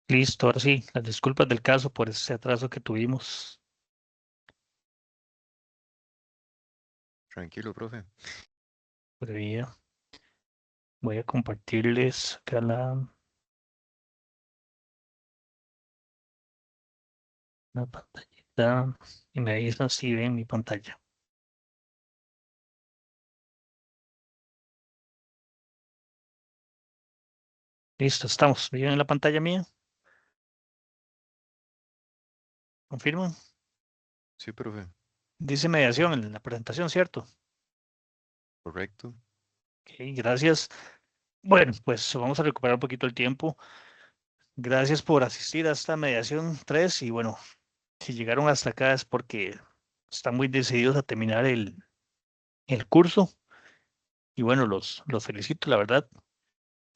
Listo, ahora sí, las disculpas del caso por ese atraso que tuvimos. Tranquilo, profe. Previa. Voy a compartirles acá la pantallita y me dicen si ven mi pantalla. Listo, estamos. ¿Ven en la pantalla mía? ¿Confirman? Sí, profe. Dice mediación en la presentación, ¿cierto? Correcto. Ok, gracias. Bueno, pues vamos a recuperar un poquito el tiempo. Gracias por asistir a esta mediación 3 y bueno, si llegaron hasta acá es porque están muy decididos a terminar el curso y bueno, los felicito, la verdad.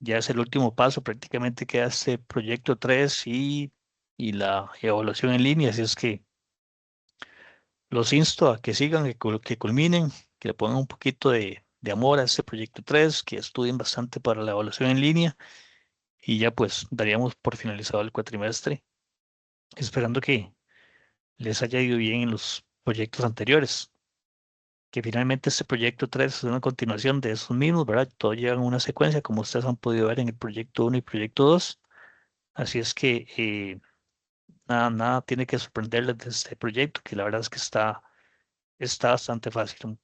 Ya es el último paso, prácticamente queda este proyecto 3 y la evaluación en línea, así es que los insto a que sigan, que culminen, que le pongan un poquito de amor a este proyecto 3, que estudien bastante para la evaluación en línea y ya pues daríamos por finalizado el cuatrimestre, esperando que les haya ido bien en los proyectos anteriores, que finalmente este proyecto 3 es una continuación de esos mismos, ¿verdad? Todos llevan una secuencia, como ustedes han podido ver en el proyecto 1 y proyecto 2. Así es que nada tiene que sorprenderles de este proyecto, que la verdad es que está bastante fácil.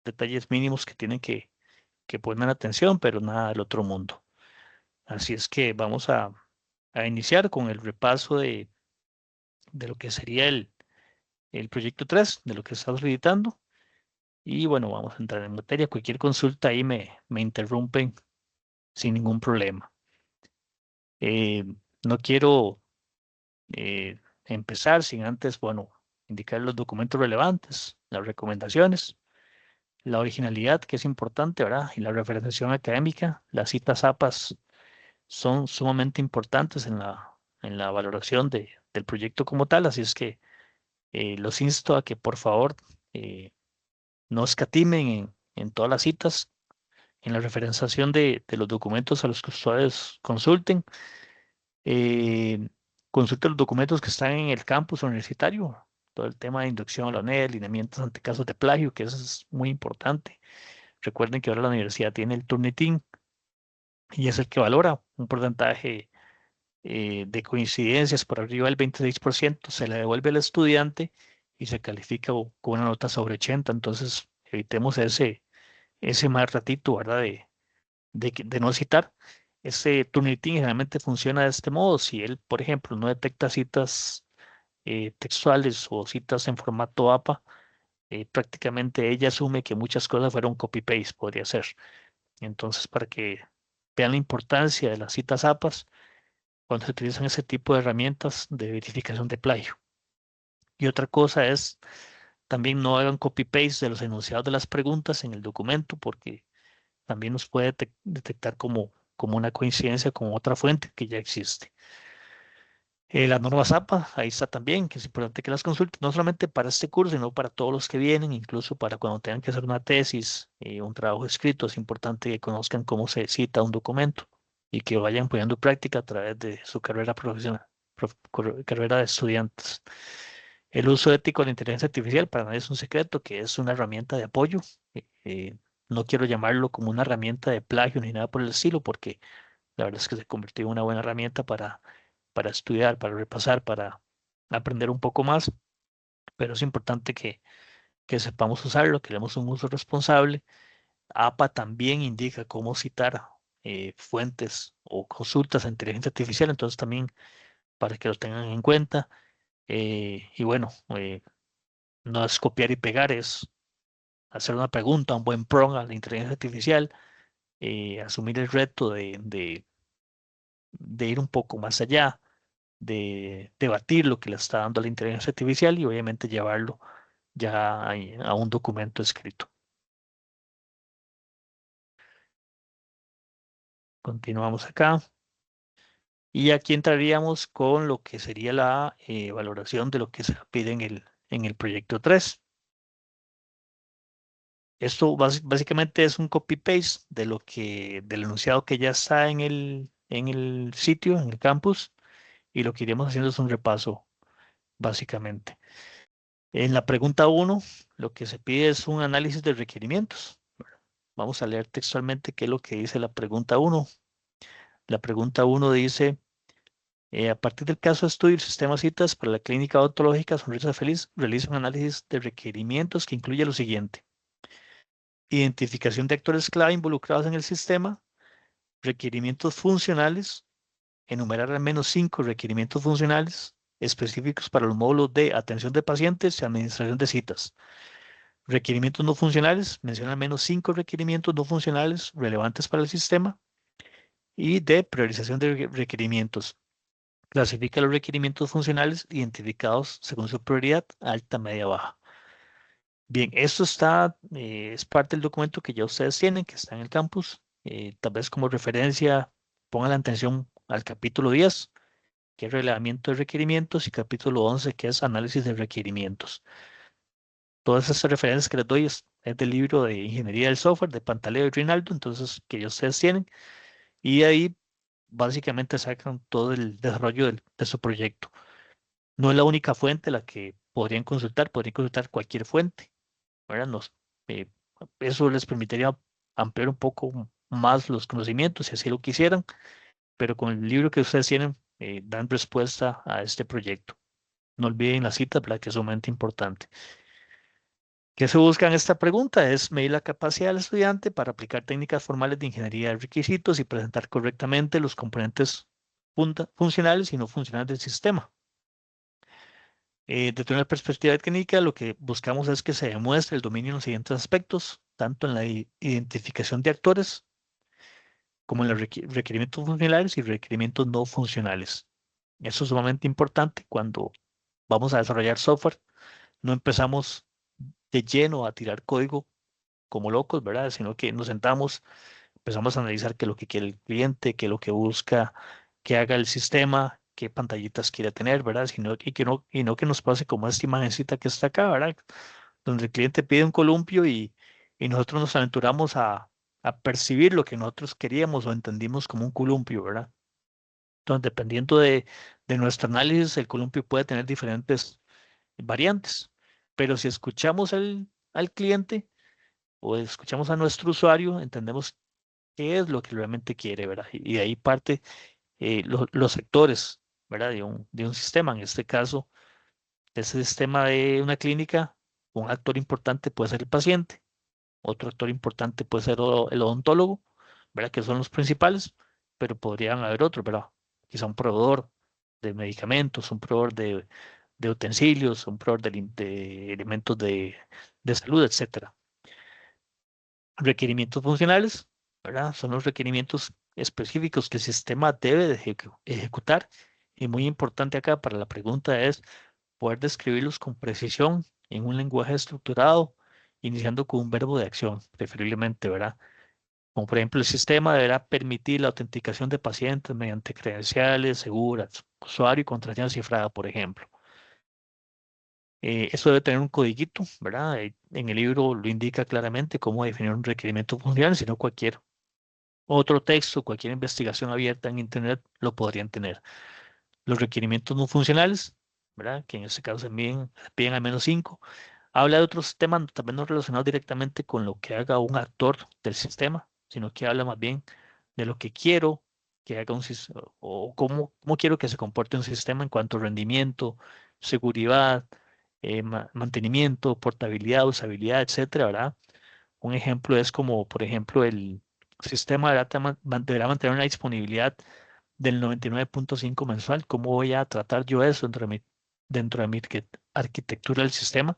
Detalles mínimos que tienen que poner atención, pero nada del otro mundo. Así es que vamos a iniciar con el repaso de lo que sería el proyecto 3 de lo que estamos editando. Y bueno, vamos a entrar en materia. Cualquier consulta ahí me interrumpen sin ningún problema. Eh, no quiero empezar sin antes, bueno, indicar los documentos relevantes, las recomendaciones, la originalidad, que es importante, ¿verdad? Y la referenciación académica. Las citas APAS son sumamente importantes en la valoración del proyecto como tal, así es que los insto a que por favor eh, no escatimen en todas las citas, en la referenciación de los documentos a los que ustedes consulten. Eh, Consulten los documentos que están en el campus universitario, todo el tema de inducción a la UNED, lineamientos ante casos de plagio, que eso es muy importante. Recuerden que ahora la universidad tiene el Turnitin y es el que valora un porcentaje de coincidencias por arriba del 26%, se le devuelve al estudiante y se califica con una nota sobre 80. Entonces, evitemos ese mal ratito, ¿verdad? De no citar. Este Turnitin generalmente funciona de este modo. Si él, por ejemplo, no detecta citas textuales o citas en formato APA, prácticamente ella asume que muchas cosas fueron copy-paste, podría ser. Entonces, para que vean la importancia de las citas APAs cuando se utilizan ese tipo de herramientas de verificación de plagio. Y otra cosa es, también no hagan copy-paste de los enunciados de las preguntas en el documento, porque también nos puede detectar como una coincidencia con otra fuente que ya existe. Las normas APA, ahí está también, que es importante que las consulten, no solamente para este curso, sino para todos los que vienen, incluso para cuando tengan que hacer una tesis, un trabajo escrito, es importante que conozcan cómo se cita un documento y que vayan poniendo en práctica a través de su carrera profesional, carrera de estudiantes. El uso ético de la inteligencia artificial para nadie es un secreto, que es una herramienta de apoyo. No quiero llamarlo como una herramienta de plagio ni nada por el estilo, porque la verdad es que se convirtió en una buena herramienta para estudiar, para repasar, para aprender un poco más, pero es importante que sepamos usarlo, que le demos un uso responsable. APA también indica cómo citar fuentes o consultas a inteligencia artificial, entonces también para que lo tengan en cuenta. Y bueno, no es copiar y pegar, es hacer una pregunta, un buen prompt a la inteligencia artificial, asumir el reto de ir un poco más allá, de debatir lo que le está dando la inteligencia artificial y obviamente llevarlo ya a un documento escrito. Continuamos acá. Y aquí entraríamos con lo que sería la valoración de lo que se pide en el proyecto 3. Esto básicamente es un copy-paste del enunciado que ya está en el sitio, en el campus. y lo que iremos haciendo es un repaso, básicamente. En la pregunta 1, lo que se pide es un análisis de requerimientos. Vamos a leer textualmente qué es lo que dice la pregunta 1. La pregunta 1 dice, a partir del caso de estudio del sistema citas para la clínica odontológica Sonrisa Feliz, realiza un análisis de requerimientos que incluye lo siguiente: identificación de actores clave involucrados en el sistema, requerimientos funcionales, enumerar al menos 5 requerimientos funcionales específicos para los módulos de atención de pacientes y administración de citas. Requerimientos no funcionales, menciona al menos 5 requerimientos no funcionales relevantes para el sistema. Y de priorización de requerimientos. Clasifica los requerimientos funcionales identificados según su prioridad, alta, media, baja. Bien, esto está, es parte del documento que ya ustedes tienen, que está en el campus. Tal vez como referencia, pongan la atención al capítulo 10, que es relevamiento de requerimientos, y capítulo 11, que es análisis de requerimientos. Todas estas referencias que les doy es del libro de Ingeniería del Software de Pantaleo y Rinaldo, entonces que ya ustedes tienen. Y ahí básicamente sacan todo el desarrollo de su proyecto. No es la única fuente la que podrían consultar cualquier fuente, ¿verdad? Eh, Eso les permitiría ampliar un poco más los conocimientos si así lo quisieran, pero con el libro que ustedes tienen, dan respuesta a este proyecto. No olviden la cita, ¿verdad? Que es sumamente importante. ¿Qué se busca en esta pregunta? Es medir la capacidad del estudiante para aplicar técnicas formales de ingeniería de requisitos y presentar correctamente los componentes funcionales y no funcionales del sistema. Desde una perspectiva técnica, lo que buscamos es que se demuestre el dominio en los siguientes aspectos, tanto en la identificación de actores como en los requerimientos funcionales y requerimientos no funcionales. Eso es sumamente importante cuando vamos a desarrollar software. No empezamos de lleno a tirar código como locos, ¿verdad? Sino que nos sentamos, empezamos a analizar qué es lo que quiere el cliente, qué es lo que busca que haga el sistema, qué pantallitas quiere tener, ¿verdad? Y no que nos pase como esta imagencita que está acá, ¿verdad? Donde el cliente pide un columpio y nosotros nos aventuramos a percibir lo que nosotros queríamos o entendimos como un columpio, ¿verdad? Entonces, dependiendo de nuestro análisis, el columpio puede tener diferentes variantes, pero si escuchamos al cliente o escuchamos a nuestro usuario, entendemos qué es lo que realmente quiere, ¿verdad? Y de ahí parte los sectores, ¿verdad? De un sistema. En este caso, ese sistema de una clínica, un actor importante puede ser el paciente, otro actor importante puede ser el odontólogo, ¿verdad? Que son los principales, pero podrían haber otros, ¿verdad? Quizá un proveedor de medicamentos, un proveedor de utensilios, un proveedor de elementos de salud, etcétera. Requerimientos funcionales, ¿verdad? Son los requerimientos específicos que el sistema debe de ejecutar. Y muy importante acá para la pregunta es poder describirlos con precisión en un lenguaje estructurado, iniciando con un verbo de acción, preferiblemente, ¿verdad? Como por ejemplo, el sistema deberá permitir la autenticación de pacientes mediante credenciales seguras, usuario y contraseña cifrada, por ejemplo. Esto debe tener un codiguito, ¿verdad? En el libro lo indica claramente cómo definir un requerimiento funcional, sino cualquier otro texto, cualquier investigación abierta en Internet lo podrían tener. Los requerimientos no funcionales, ¿verdad? Que en este caso se piden al menos 5. Habla de otros temas también no relacionados directamente con lo que haga un actor del sistema, sino que habla más bien de lo que quiero que haga un sistema o cómo quiero que se comporte un sistema en cuanto a rendimiento, seguridad, mantenimiento, portabilidad, usabilidad, etcétera, ¿verdad? Un ejemplo es como, por ejemplo, el sistema deberá mantener una disponibilidad del 99.5 mensual. ¿Cómo voy a tratar yo eso dentro de mi arquitectura del sistema?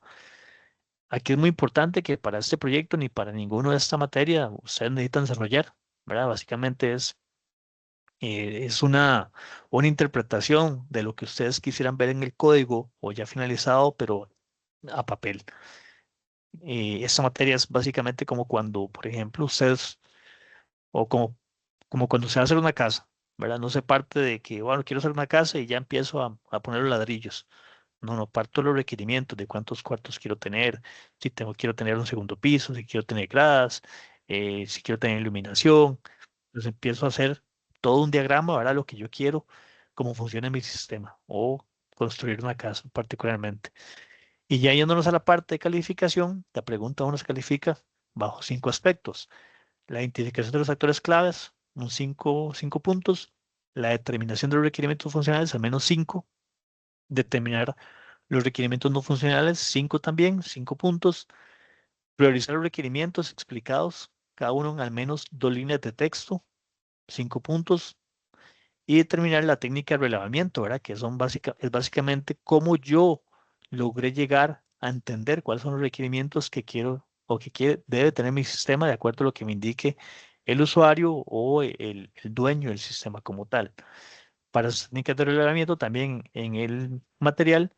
Aquí es muy importante que para este proyecto ni para ninguno de esta materia ustedes necesitan desarrollar, ¿verdad? Básicamente es una interpretación de lo que ustedes quisieran ver en el código o ya finalizado, pero a papel. Esta materia es básicamente como cuando, por ejemplo, ustedes, o como cuando se va a hacer una casa, ¿verdad? No se parte de que, bueno, quiero hacer una casa y ya empiezo a poner los ladrillos. No, no, parto de los requerimientos de cuántos cuartos quiero tener, si quiero tener un segundo piso, si quiero tener gradas, si quiero tener iluminación. Entonces empiezo a hacer todo un diagrama, ¿verdad? Lo que yo quiero cómo funciona mi sistema o construir una casa particularmente. Y ya yéndonos a la parte de calificación, la pregunta 1 se califica bajo 5 aspectos. La identificación de los actores claves, un 5 puntos. La determinación de los requerimientos funcionales, al menos 5. Determinar los requerimientos no funcionales, 5 también, 5 puntos. Priorizar los requerimientos explicados, cada uno en al menos 2 líneas de texto, 5 puntos. Y determinar la técnica de relevamiento, ¿verdad? Que es básicamente cómo yo logré llegar a entender cuáles son los requerimientos que quiero o que debe tener mi sistema de acuerdo a lo que me indique el usuario o el dueño del sistema como tal. Para las técnicas de relevamiento, también en el material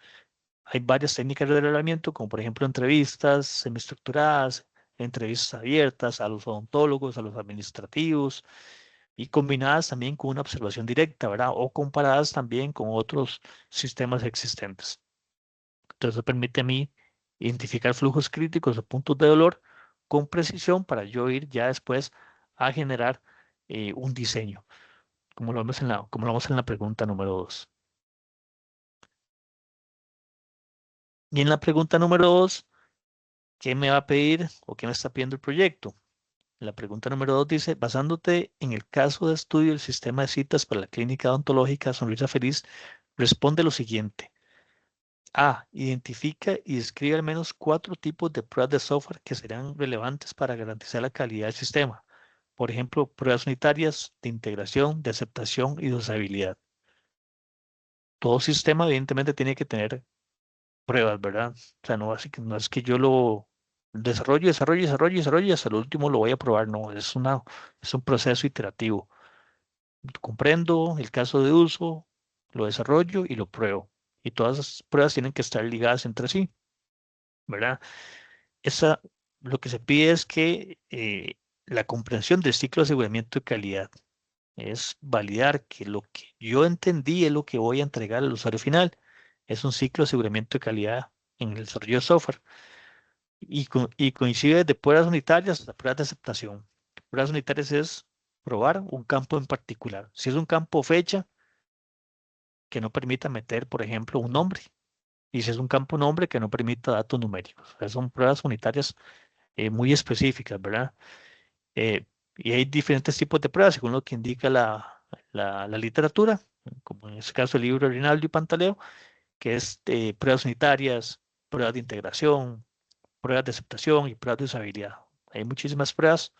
hay varias técnicas de relevamiento, como por ejemplo entrevistas semiestructuradas, entrevistas abiertas a los odontólogos, a los administrativos, y combinadas también con una observación directa, ¿verdad? O comparadas también con otros sistemas existentes. Entonces, eso permite a mí identificar flujos críticos o puntos de dolor con precisión para yo ir ya después a generar un diseño, como lo vemos en la pregunta número 2. Y en la pregunta número 2, ¿qué me va a pedir o qué me está pidiendo el proyecto? La pregunta número 2 dice, basándote en el caso de estudio del sistema de citas para la clínica odontológica Sonrisa Feliz, responde lo siguiente. A. Identifica y describe al menos 4 tipos de pruebas de software que serán relevantes para garantizar la calidad del sistema. Por ejemplo, pruebas unitarias de integración, de aceptación y de usabilidad. Todo sistema evidentemente tiene que tener pruebas, ¿verdad? O sea, no es que yo lo desarrollo y hasta el último lo voy a probar. No, es un proceso iterativo. Comprendo el caso de uso, lo desarrollo y lo pruebo. Y todas esas pruebas tienen que estar ligadas entre sí, ¿verdad? Esa, lo que se pide es que la comprensión del ciclo de aseguramiento de calidad es validar que lo que yo entendí es lo que voy a entregar al usuario final. Es un ciclo de aseguramiento de calidad en el desarrollo de software y coincide de pruebas unitarias hasta pruebas de aceptación. Pruebas unitarias es probar un campo en particular. Si es un campo fecha, que no permita meter, por ejemplo, un nombre. Y si es un campo nombre, que no permita datos numéricos. O sea, son pruebas unitarias muy específicas, ¿verdad? Y hay diferentes tipos de pruebas, según lo que indica la literatura, como en este caso el libro de Rinaldi y Pantaleo, que es pruebas unitarias, pruebas de integración, pruebas de aceptación y pruebas de usabilidad. Hay muchísimas pruebas,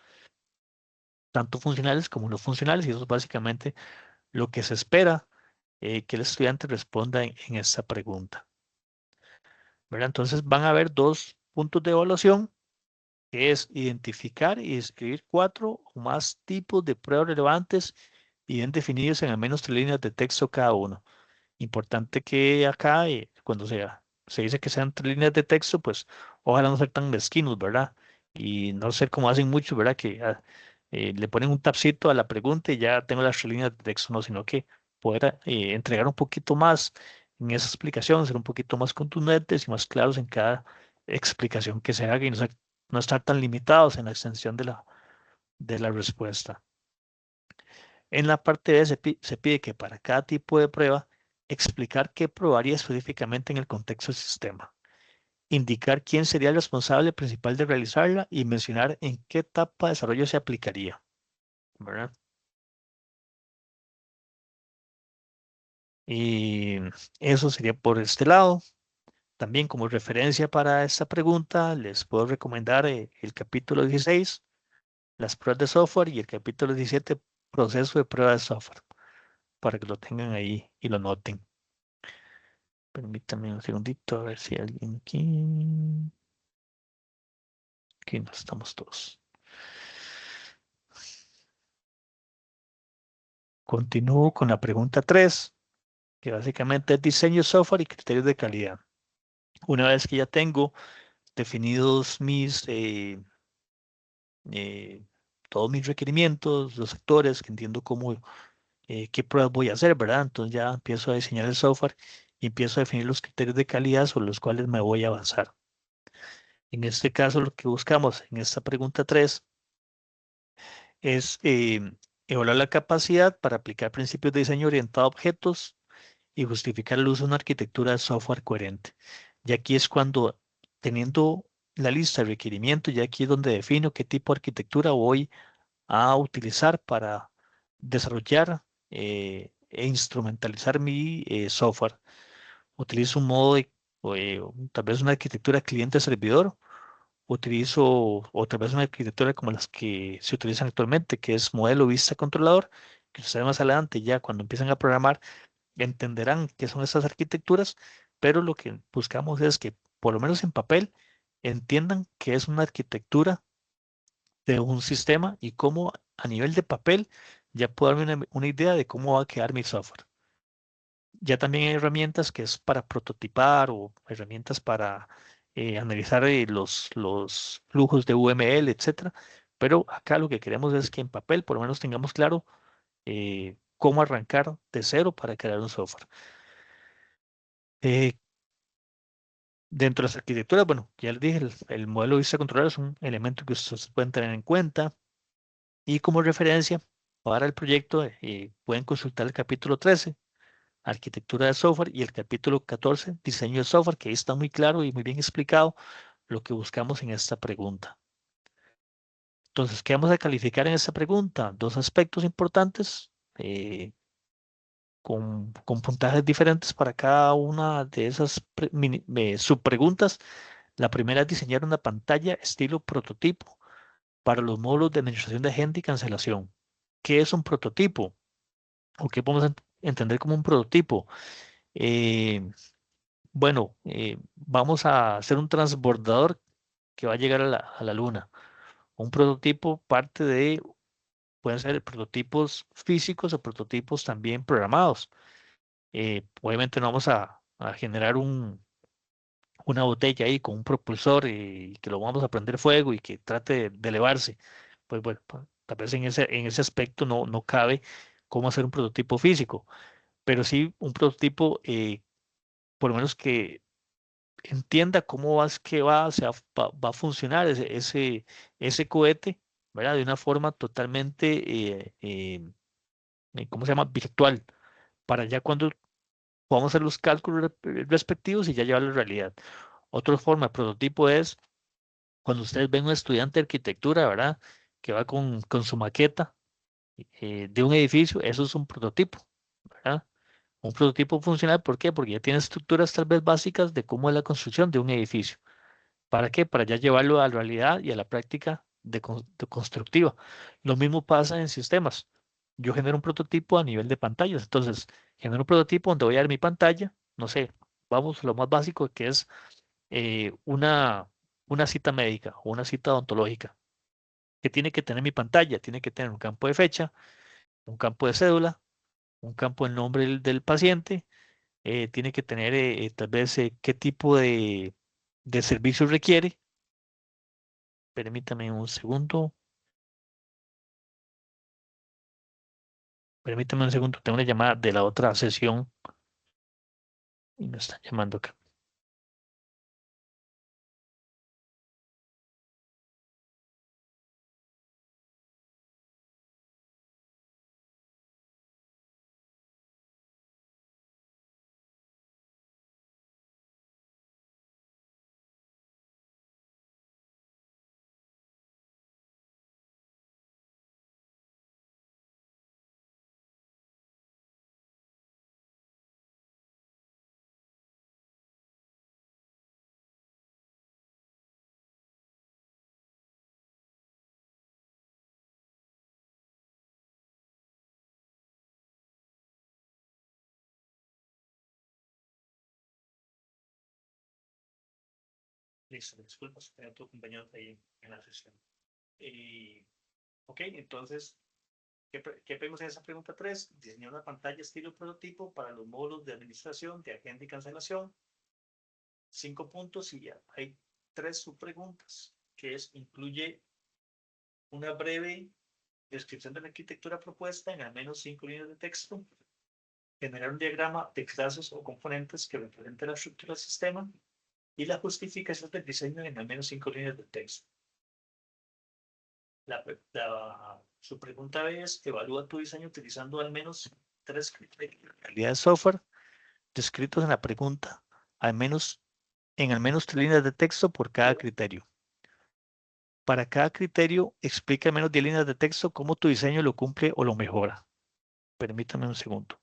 tanto funcionales como no funcionales, y eso es básicamente lo que se espera que el estudiante responda en esta pregunta, ¿verdad? Entonces van a haber 2 puntos de evaluación, que es identificar y describir 4 o más tipos de pruebas relevantes y bien definidos en al menos 3 líneas de texto cada uno. Importante que acá, cuando se dice que sean 3 líneas de texto, pues ojalá no ser tan mezquinos, ¿verdad? Y no ser como hacen muchos, ¿verdad? Que le ponen un tapcito a la pregunta y ya tengo las 3 líneas de texto, no, sino que poder entregar un poquito más en esa explicación, ser un poquito más contundentes y más claros en cada explicación que se haga y no estar tan limitados en la extensión de la respuesta. En la parte B se pide que para cada tipo de prueba explicar qué probaría específicamente en el contexto del sistema, indicar quién sería el responsable principal de realizarla y mencionar en qué etapa de desarrollo se aplicaría, ¿verdad? Y eso sería por este lado. También como referencia para esta pregunta, les puedo recomendar el capítulo 16, las pruebas de software, y el capítulo 17, proceso de prueba de software, para que lo tengan ahí y lo noten. Permítanme un segundito a ver si alguien aquí. Aquí no estamos todos. Continúo con la pregunta 3, que básicamente es diseño de software y criterios de calidad. Una vez que ya tengo definidos eh, todos mis requerimientos, los sectores, que entiendo qué pruebas voy a hacer, ¿verdad? Entonces ya empiezo a diseñar el software y empiezo a definir los criterios de calidad sobre los cuales me voy a basar. En este caso, lo que buscamos en esta pregunta 3 es evaluar la capacidad para aplicar principios de diseño orientado a objetos y justificar el uso de una arquitectura de software coherente. Y aquí es cuando, teniendo la lista de requerimientos, ya aquí es donde defino qué tipo de arquitectura voy a utilizar para desarrollar e instrumentalizar mi software. Utilizo un modo de, tal vez una arquitectura cliente-servidor, utilizo o tal vez una arquitectura como las que se utilizan actualmente, que es modelo vista controlador, que ustedes más adelante ya cuando empiezan a programar entenderán qué son esas arquitecturas, pero lo que buscamos es que por lo menos en papel entiendan qué es una arquitectura de un sistema y cómo a nivel de papel ya puedo darme una idea de cómo va a quedar mi software. Ya también hay herramientas que es para prototipar o herramientas para analizar los flujos de UML, etcétera. Pero acá lo que queremos es que en papel por lo menos tengamos claro cómo arrancar de cero para crear un software. Eh, Dentro de las arquitecturas, bueno, ya les dije, el modelo de vista controlar es un elemento que ustedes pueden tener en cuenta. Y como referencia para el proyecto, pueden consultar el capítulo 13, arquitectura de software, y el capítulo 14, diseño de software, que ahí está muy claro y muy bien explicado lo que buscamos en esta pregunta. Entonces, ¿qué vamos a calificar en esta pregunta? Dos aspectos importantes, con puntajes diferentes para cada una de esas subpreguntas. La primera es diseñar una pantalla estilo prototipo para los módulos de administración de agente y cancelación. ¿Qué es un prototipo? ¿O qué podemos entender como un prototipo? Eh, bueno, vamos a hacer un transbordador que va a llegar a la luna. Un prototipo parte de, pueden ser prototipos físicos o prototipos también programados. Obviamente no vamos a generar una botella ahí con un propulsor y que lo vamos a prender fuego y que trate de elevarse. Pues bueno, tal vez en ese aspecto no cabe cómo hacer un prototipo físico, pero sí un prototipo, por lo menos que entienda cómo va, es que va, o sea, va a funcionar ese cohete, ¿verdad? De una forma totalmente, ¿cómo se llama? Virtual, para ya cuando podamos hacer los cálculos respectivos y ya llevarlo a la realidad. Otra forma de prototipo es cuando ustedes ven un estudiante de arquitectura, ¿verdad? Que va con su maqueta de un edificio, eso es un prototipo, ¿verdad? Un prototipo funcional, ¿por qué? Porque ya tiene estructuras tal vez básicas de cómo es la construcción de un edificio. ¿Para qué? Para ya llevarlo a la realidad y a la práctica de constructiva. Lo mismo pasa en sistemas. Yo genero un prototipo a nivel de pantallas. Entonces, genero un prototipo donde voy a ver mi pantalla, no sé, vamos, lo más básico que es eh, una, una cita médica o una cita odontológica. ¿Qué tiene que tener mi pantalla? Tiene que tener un campo de fecha, un campo de cédula, un campo del nombre del paciente, tiene que tener tal vez qué tipo de servicio requiere. Permítame un segundo. Permítame un segundo. Tengo una llamada de la otra sesión y me están llamando acá. Listo, disculpas, tengo tu compañero ahí en la sesión. Ok, entonces, ¿qué vemos en esa pregunta 3? Diseñar una pantalla estilo prototipo para los módulos de administración de agenda y cancelación. 5 puntos y ya hay 3 subpreguntas, que es, incluye una breve descripción de la arquitectura propuesta en al menos 5 líneas de texto, generar un diagrama de clases o componentes que represente la estructura del sistema y la justificación del diseño en al menos 5 líneas de texto. La Su pregunta es, evalúa tu diseño utilizando al menos 3 criterios de calidad de software descritos en la pregunta, en al menos 3 líneas de texto por cada criterio. Para cada criterio, explica en menos 10 líneas de texto cómo tu diseño lo cumple o lo mejora. Permítame un segundo.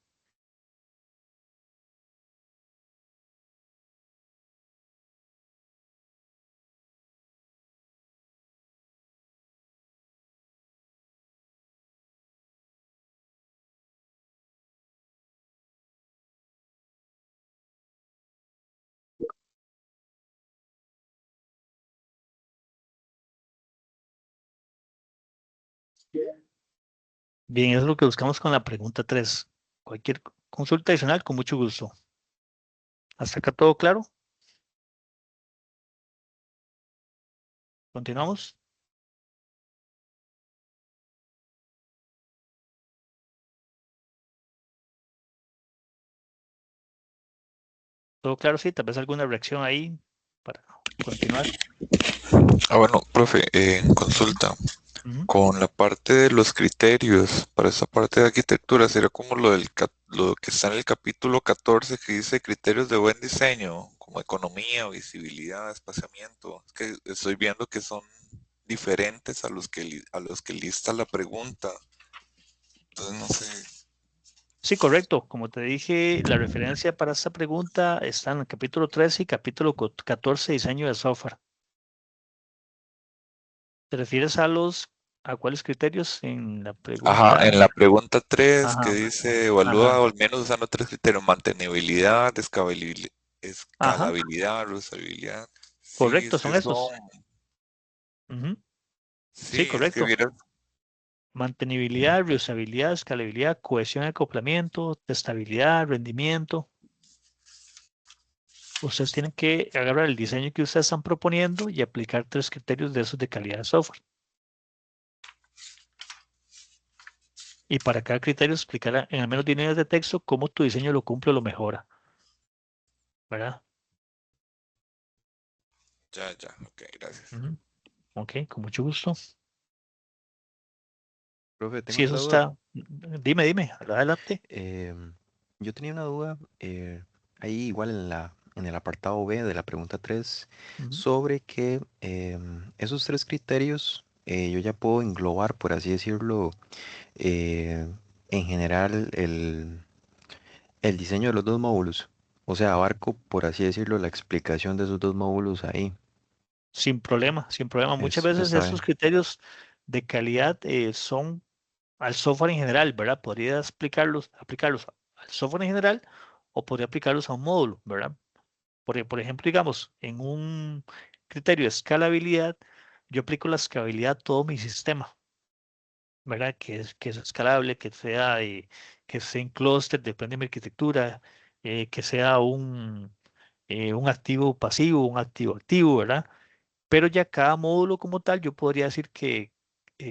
Bien, eso es lo que buscamos con la pregunta 3. Cualquier consulta adicional, con mucho gusto. ¿Hasta acá todo claro? ¿Continuamos? ¿Todo claro? Sí, tal vez alguna reacción ahí para continuar. Ah, bueno, profe, consulta. Ujú. Con la parte de los criterios para esa parte de arquitectura, sería como lo que está en el capítulo 14 que dice criterios de buen diseño, como economía, visibilidad, espaciamiento. Es que estoy viendo que son diferentes a a los que lista la pregunta. Entonces no sé. Sí, correcto. Como te dije, la referencia para esta pregunta está en el capítulo 13 y capítulo 14, diseño de software. ¿Te refieres a cuáles criterios en la Ajá, pregunta? en la pregunta 3 que Ajá, dice evalúa ajá, o al menos usando tres criterios, mantenibilidad, ajá, escalabilidad, reusabilidad. Sí, correcto, es son que son, estos. Ujú. Sí, sí, es que correcto. vieras. Mantenibilidad, reusabilidad, escalabilidad, cohesión y acoplamiento, testabilidad, rendimiento. Ustedes tienen que agarrar el diseño que ustedes están proponiendo y aplicar 3 criterios de esos de calidad de software. Y para cada criterio explicar en al menos 10 líneas de texto cómo tu diseño lo cumple o lo mejora, ¿verdad? Ya, ya, ok, gracias. Ujú. Ok, con mucho gusto. Profe, tengo Si eso otra duda. está, dime, adelante. Em, yo tenía una duda, ahí igual en el apartado B de la pregunta 3 Ujú. sobre que esos tres criterios yo ya puedo englobar, por así decirlo, eh, en general el diseño de los dos módulos. O sea, abarco, por así decirlo, la explicación de esos dos módulos ahí. Sin problema, sin problema. Muchas veces Está estos bien. criterios de calidad son al software en general, ¿verdad? Podría aplicarlos al software en general o podría aplicarlos a un módulo, ¿verdad? Por ejemplo, digamos, en un criterio de escalabilidad, yo aplico la escalabilidad a todo mi sistema, ¿verdad? Que es escalable, que sea en clúster, depende de mi arquitectura, que sea un activo pasivo, un activo activo, ¿verdad? Pero ya cada módulo como tal, yo podría decir que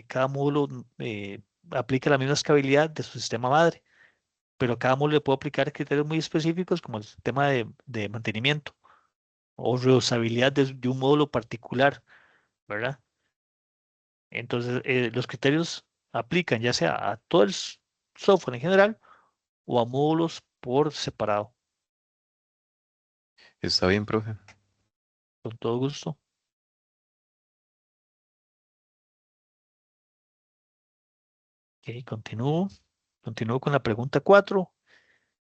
cada módulo aplica la misma escalabilidad de su sistema madre, pero a cada módulo le puedo aplicar criterios muy específicos como el tema de mantenimiento o reusabilidad de un módulo particular, ¿verdad? Entonces, los criterios aplican ya sea a todo el software en general o a módulos por separado, Está bien, profe. con todo gusto. Ok, continúo con la pregunta 4,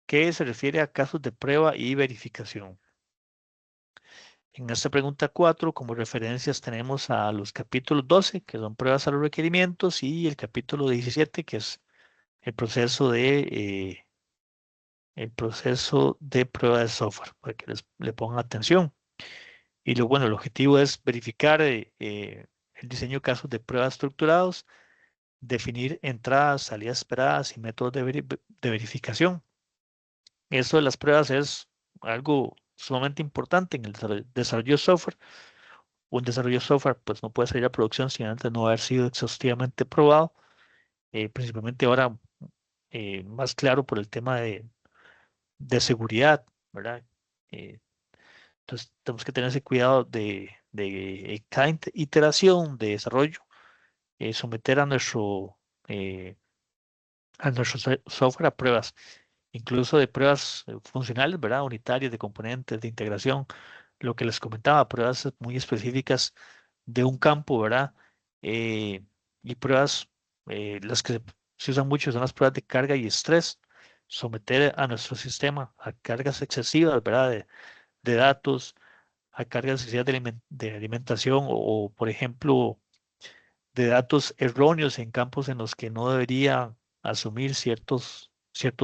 que se refiere a casos de prueba y verificación. En esta pregunta 4, como referencias tenemos a los capítulos 12, que son pruebas a los requerimientos, y el capítulo 17, que es el proceso prueba de software, para que le pongan atención. Y bueno, el objetivo es verificar el diseño de casos de pruebas estructurados, definir entradas, salidas esperadas y métodos de verificación. Eso de las pruebas es algo sumamente importante en el desarrollo de software. Un desarrollo de software pues no puede salir a producción sin antes no haber sido exhaustivamente probado, principalmente ahora más claro por el tema de seguridad, ¿verdad? Eh, entonces tenemos que tener ese cuidado de cada iteración de desarrollo, someter a a nuestro software a pruebas, incluso de pruebas funcionales, ¿verdad? Unitarias, de componentes, de integración, lo que les comentaba, pruebas muy específicas de un campo, ¿verdad? Eh, y pruebas, las que se usan mucho son las pruebas de carga y estrés, someter a nuestro sistema a cargas excesivas, ¿verdad? De datos, a cargas excesivas de alimentación por ejemplo, de datos erróneos en campos en los que no debería asumir ciertos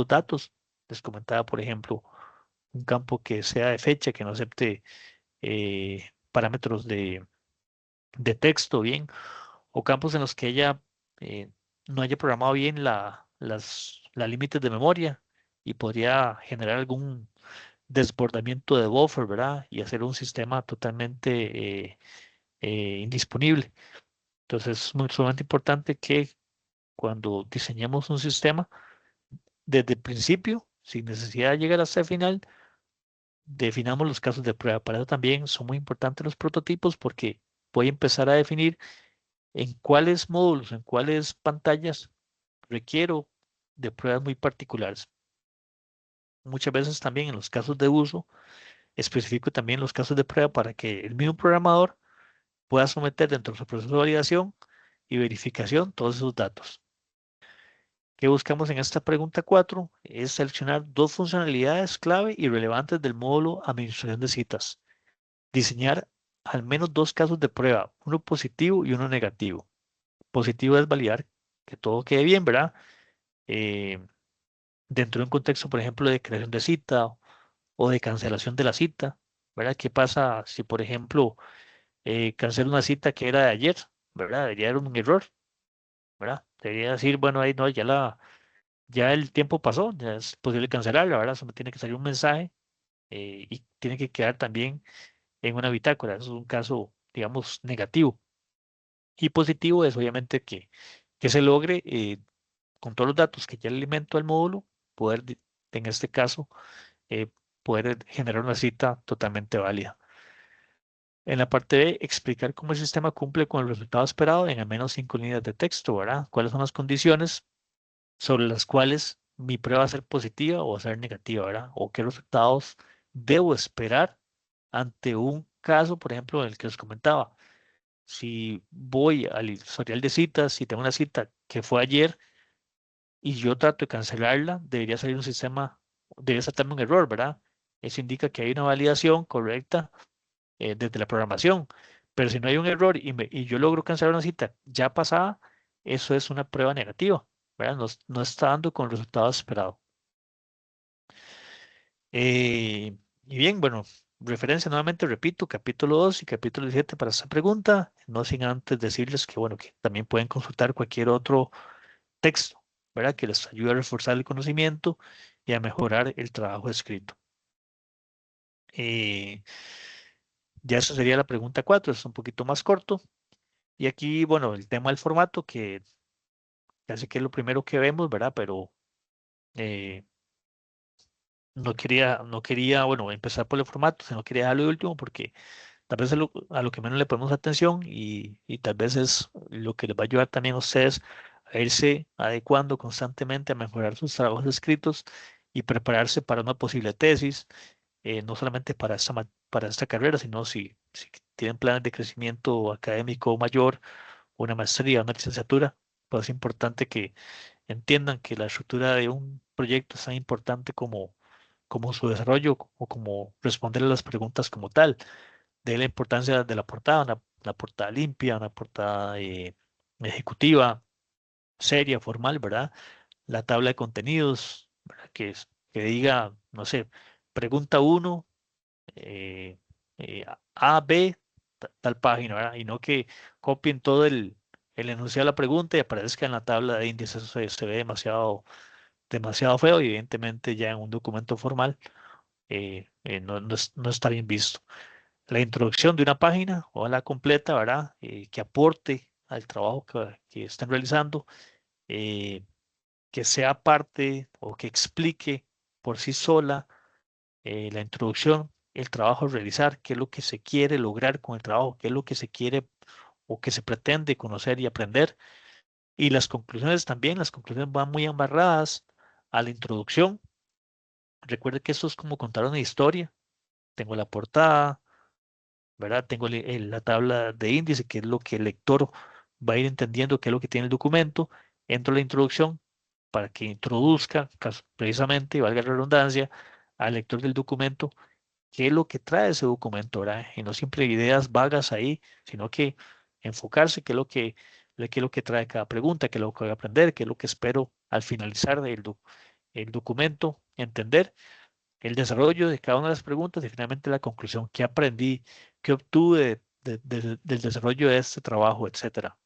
datos. Les comentaba, por ejemplo, un campo que sea de fecha, que no acepte parámetros de texto bien, o campos en los que ella no haya programado bien las límites de memoria y podría generar algún desbordamiento de buffer, ¿verdad? Y hacer un sistema totalmente indisponible. Entonces, es muy sumamente importante que cuando diseñemos un sistema, desde el principio, sin necesidad de llegar hasta el final, definamos los casos de prueba. Para eso también son muy importantes los prototipos porque voy a empezar a definir en cuáles módulos, en cuáles pantallas requiero de pruebas muy particulares. Muchas veces también en los casos de uso, especifico también los casos de prueba para que el mismo programador pueda someter dentro de su proceso de validación y verificación todos esos datos. ¿Qué buscamos en esta pregunta 4? Es seleccionar dos funcionalidades clave y relevantes del módulo administración de citas. Diseñar al menos dos casos de prueba, uno positivo y uno negativo. Positivo es validar que todo quede bien, ¿verdad? Eh, Dentro de un contexto, por ejemplo, de creación de cita o de cancelación de la cita, ¿verdad? ¿Qué pasa si, por ejemplo, cancelo una cita que era de ayer, ¿verdad? Debería haber un error, ¿verdad? Debería decir, bueno, ahí no, ya el tiempo pasó, ya es posible cancelarla, ¿verdad? Solo tiene que salir un mensaje y tiene que quedar también en una bitácora. Eso es un caso, digamos, negativo. Y positivo es obviamente que se logre, con todos los datos que ya le alimento al módulo, poder, en este caso, eh, poder generar una cita totalmente válida. En la parte B, explicar cómo el sistema cumple con el resultado esperado en al menos 5 líneas de texto, ¿verdad? ¿Cuáles son las condiciones sobre las cuales mi prueba va a ser positiva o va a ser negativa, ¿verdad? O qué resultados debo esperar ante un caso, por ejemplo, en el que les comentaba. Si voy al historial de citas, si tengo una cita que fue ayer y yo trato de cancelarla, debería salir un sistema, debería saltarme un error, ¿verdad? Eso indica que hay una validación correcta desde la programación. Pero si no hay un error y yo logro cancelar una cita ya pasada, eso es una prueba negativa, ¿verdad? No está dando con el resultado esperado. Y bien, bueno, referencia nuevamente, repito, capítulo 2 y capítulo 17 para esta pregunta, no sin antes decirles que, bueno, que también pueden consultar cualquier otro texto, ¿verdad? Que les ayude a reforzar el conocimiento y a mejorar el trabajo escrito. Eh, ya eso sería la pregunta 4, es un poquito más corto. Y aquí, bueno, el tema del formato, que casi que es lo primero que vemos, ¿verdad? Pero eh, no quería, bueno, empezar por el formato, sino quería dejarlo de último porque tal vez es a lo que menos le ponemos atención y tal vez es lo que les va a ayudar también a ustedes a irse adecuando constantemente a mejorar sus trabajos escritos y prepararse para una posible tesis, no solamente para esta carrera, sino si tienen planes de crecimiento académico mayor, una maestría, una licenciatura, pues es importante que entiendan que la estructura de un proyecto es tan importante como su desarrollo o como responder a las preguntas como tal. De la importancia de la portada, una portada limpia, una portada ejecutiva, seria, formal, ¿verdad? La tabla de contenidos, ¿verdad? Que diga, no sé, pregunta uno eh, A, B, tal página, ¿verdad? Y no que copien todo el enunciado de la pregunta y aparezca en la tabla de índices. Eso se ve demasiado feo y evidentemente ya en un documento formal no está bien visto. La introducción de una página o la completa, ¿verdad? Que aporte al trabajo que están realizando, eh, que sea parte o que explique por sí sola la introducción, el trabajo a realizar, qué es lo que se quiere lograr con el trabajo, qué es lo que se quiere o que se pretende conocer y aprender. Y las conclusiones también, las conclusiones van muy amarradas a la introducción. Recuerde que esto es como contar una historia. Tengo la portada, ¿verdad? Tengo la tabla de índice, que es lo que el lector va a ir entendiendo qué es lo que tiene el documento. Entro a la introducción para que introduzca precisamente, y valga la redundancia, al lector del documento qué es lo que trae ese documento, ¿verdad? Y no siempre ideas vagas ahí, sino que enfocarse qué es qué es lo que trae cada pregunta, qué es lo que voy a aprender, qué es lo que espero al finalizar el documento, entender el desarrollo de cada una de las preguntas y finalmente la conclusión, qué aprendí, qué obtuve del desarrollo de este trabajo, etcétera.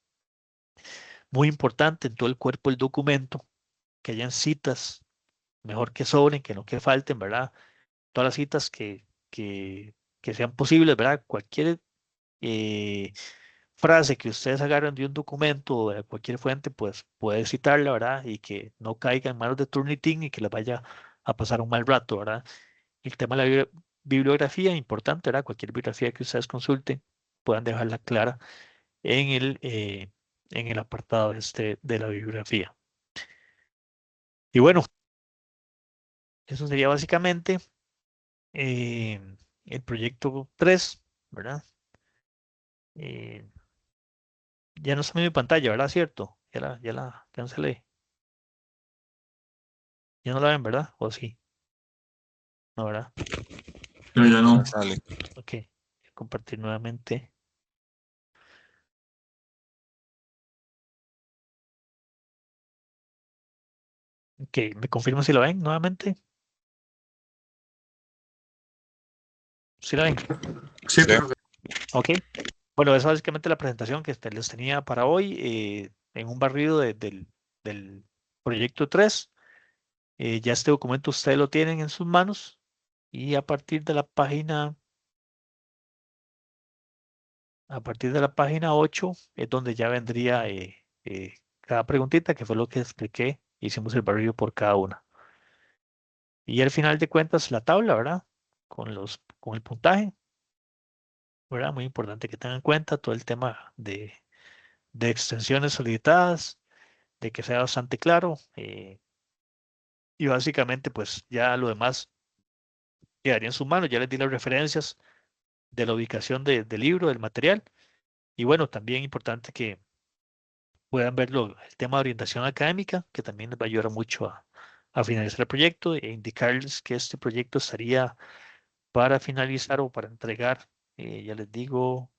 Muy importante en todo el cuerpo del documento que hayan citas, mejor que sobren, que no que falten, ¿verdad? Todas las citas que sean posibles, ¿verdad? Cualquier eh, frase que ustedes agarren de un documento o de cualquier fuente, pues puede citarla, ¿verdad? Y que no caiga en manos de Turnitin y que les vaya a pasar un mal rato, ¿verdad? El tema de la bibliografía, importante, ¿verdad? Cualquier bibliografía que ustedes consulten, puedan dejarla clara en en el apartado este de la bibliografía. Y bueno, eso sería básicamente eh, el proyecto 3, ¿verdad? Eh, ya no está en mi pantalla, ¿verdad? ¿Cierto? Ya la cancelé. Ya no la ven, ¿verdad? ¿O sí? No, ¿verdad? Yo ya No no. me sale. Ok. Voy a compartir nuevamente. Ok, ¿me confirmo si lo ven nuevamente? ¿Sí la ven? Sí, Sí. Ok. Bueno, esa es básicamente la presentación que les tenía para hoy en un barrido del proyecto 3. Ya este documento ustedes lo tienen en sus manos y a partir de la página 8 es donde ya vendría cada preguntita, que fue lo que expliqué. Hicimos el barrido por cada una. Y al final de cuentas la tabla, ¿verdad? Con el puntaje, ¿verdad? Muy importante que tengan en cuenta todo el tema de extensiones solicitadas, de que sea bastante claro. Y básicamente, pues ya lo demás quedaría en sus manos. Ya les di las referencias de la ubicación del libro, del material. Y bueno, también importante que puedan verlo, el tema de orientación académica, que también les va a ayudar mucho a finalizar el proyecto e indicarles que este proyecto estaría para finalizar o para entregar, ya les digo,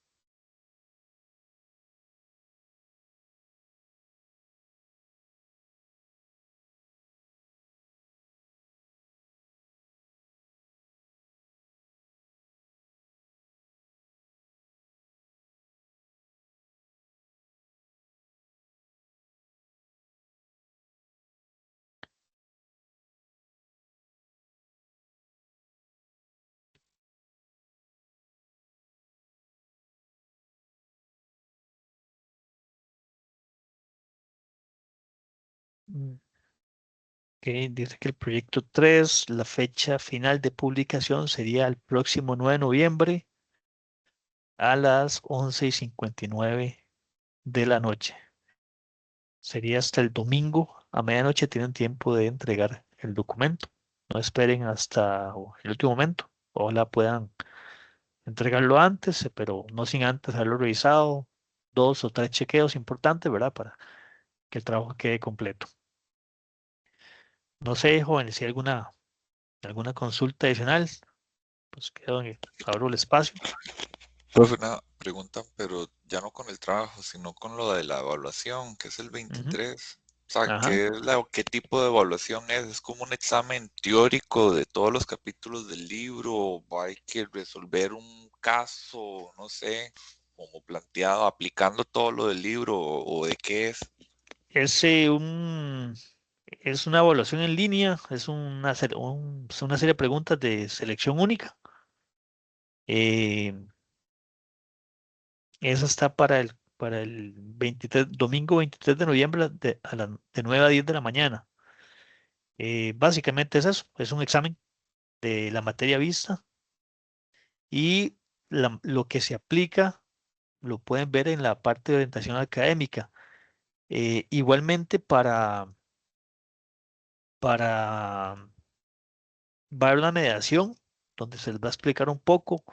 mm, que dice que el proyecto 3 la fecha final de publicación sería el próximo 9 de noviembre a las 11:59 de la noche. Sería hasta el domingo a medianoche, tienen tiempo de entregar el documento. No esperen hasta el último momento. Ojalá puedan entregarlo antes, pero no sin antes haberlo revisado. 2 o 3 chequeos importantes, ¿verdad? Para que el trabajo quede completo. No sé, jóvenes, si hay alguna consulta adicional, pues abro el espacio. Profe, una pregunta, pero ya no con el trabajo, sino con lo de la evaluación, que es el Ujú. 23. O sea, Ajá. ¿qué tipo de evaluación es? ¿Es como un examen teórico de todos los capítulos del libro? ¿O hay que resolver un caso, no sé, como planteado, aplicando todo lo del libro? ¿O de qué es? Es, es una evaluación en línea, es es una serie de preguntas de selección única. Eh, Esa está para el 23, domingo 23 de noviembre de 9 a 10 de la mañana. Básicamente es eso, es un examen de la materia vista y lo que se aplica lo pueden ver en la parte de orientación académica. Igualmente va a haber una mediación donde se les va a explicar un poco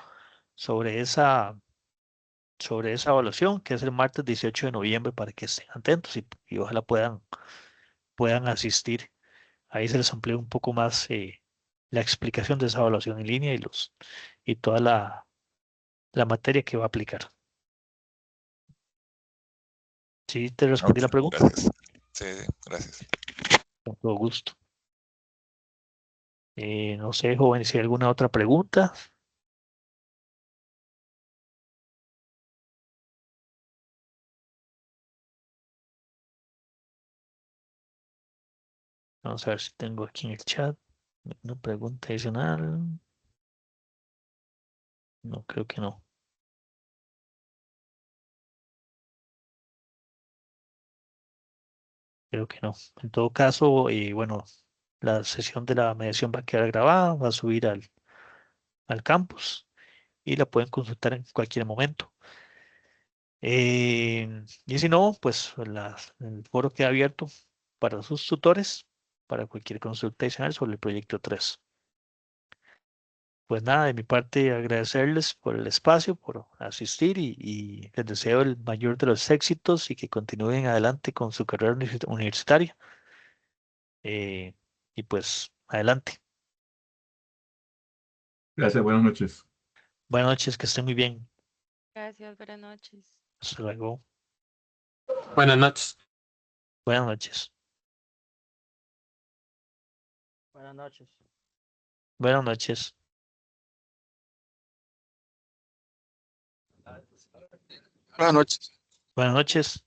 sobre esa evaluación, que es el martes 18 de noviembre, para que estén atentos y ojalá puedan asistir. Ahí se les amplía un poco más la explicación de esa evaluación en línea y toda la materia que va a aplicar. ¿Sí te respondí Ok, la pregunta? gracias. Sí, sí, gracias. Con todo gusto. No sé, joven, si hay alguna otra pregunta. Vamos a ver si tengo aquí en el chat una pregunta adicional. No, creo que no. Creo que no. En todo caso, bueno, la sesión de la mediación va a quedar grabada, va a subir al campus y la pueden consultar en cualquier momento. Y si no, pues el foro queda abierto para sus tutores, para cualquier consulta adicional sobre el proyecto 3. Pues nada, de mi parte agradecerles por el espacio, por asistir y les deseo el mayor de los éxitos y que continúen adelante con su carrera universitaria. Eh, y pues adelante. Gracias, buenas noches. Buenas noches, que estén muy bien. Gracias, buenas noches. Hasta luego. Buenas noches. Buenas noches. Buenas noches. Buenas noches. Buenas noches. Buenas noches.